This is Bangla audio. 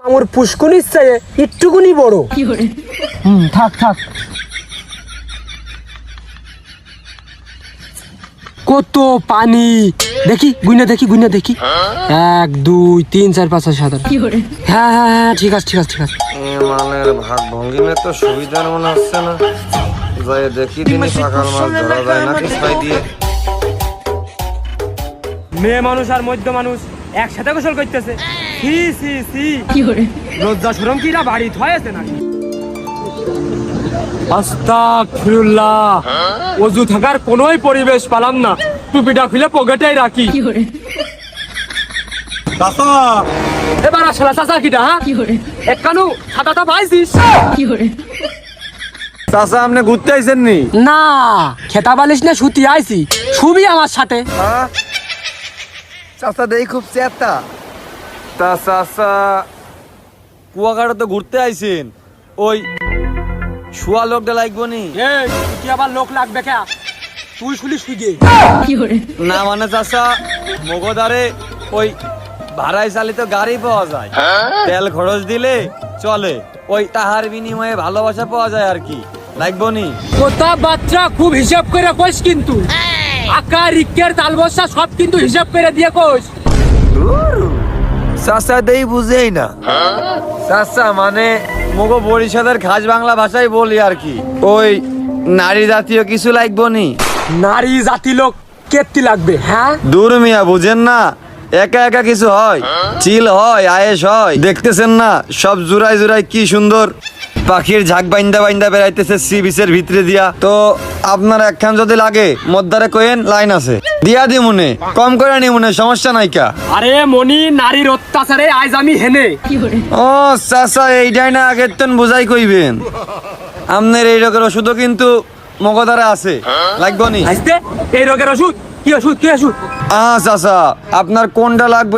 আমার পুষ্কুনির চেয়ে একটুকুনি বড়। থাক থাক। কত পানি দেখি, গুইনা দেখি, গুইনা দেখি। 1 2 3 4 5 6 7 হ্যাঁ হ্যাঁ হ্যাঁ, ঠিক আছে ঠিক আছে ঠিক আছে। মালের ভাগ ভঙ্গিমে তো সুবিধার মনে হচ্ছে না। যাই দেখি দিনই পাকাল মাছ ধরা যায় নাকি ছাই দিয়ে। মেয়ে মানুষ আর মধ্য মানুষ একসাথে গোসল করতেছে। সি সি সি, লজ্জা শরম কি না বাড়ি থয়েছে নাকি? আস্তাগফিরুল্লাহ, ওযু থাকার কোনোই পরিবেশ পালাম না, টুপিটা খুলে পকেটেই রাখি। চাচা এবার আসলে চাচা কিটা? হ্যাঁ একখানু খাতাটা পাইছিস? চাচা আপনি ঘুরতে আইছেন নি? না, খেতা বালিশ না শুতি আইছি, শুবি আমার সাথে। চাচা দেই খুব চেতা। তা চাচা কুয়াকাটা তো ঘুরতে আইছেন, ওই শুয়া লোকটা লাগবো নি? এই তুই আবার লোক লাগবে কে? তুই শুলি শুইগে না মানে চাচা মগদারে ওই ভাড়ায় চালিত গাড়ি পাওয়া যায়, তেল খরচ দিলে চলে, ওই তাহার বিনিময়ে ভালোবাসা পাওয়া যায় আর কি। লাগবো নি? তোতা বাচ্চা খুব হিসাব করে কইস, কিন্তু আকার ইকের তাল বসা সব কিন্তু হিসাব করে দিয়ে কইস। চাচা দেই বুঝেই না। চাচা মানে মগো বরিশালের খাস বাংলা ভাষায় বলি আর কি, ওই নারী জাতীয় কিছু লাগবো নি? নারী জাতি লোক কেতি লাগবে? হ্যাঁ দূর মিয়া, বুঝেন না একা একা কিছু হয়? চিল হয়, আয়েস হয়, দেখতেছেন না সব জুড়াই জুড়াই কি সুন্দর পাখির ঝাঁক বাইন্দা বাইন্দা বেড়াইতেছে সি বিচের ভিতরে দিয়া। তো আপনার একখান যদি লাগে মদ্দারে কইেন, লাইন আছে দিয়া দি মনে, কম করে নি মনে, সমস্যা নাই কা। আরে মনি, নারীর অত্যাচারে আজ আমি হেনে। ও চাচা এইটাই না আগের তন বুঝাই কইবেন। আপনার এই রোগের ওষুধও কিন্তু মগদারে আছে, লাগবো নি? আসতে এই রোগের ওষুধ? কি ওষুধ কি ওষুধ? চাচা আপনার কোনটা লাগবে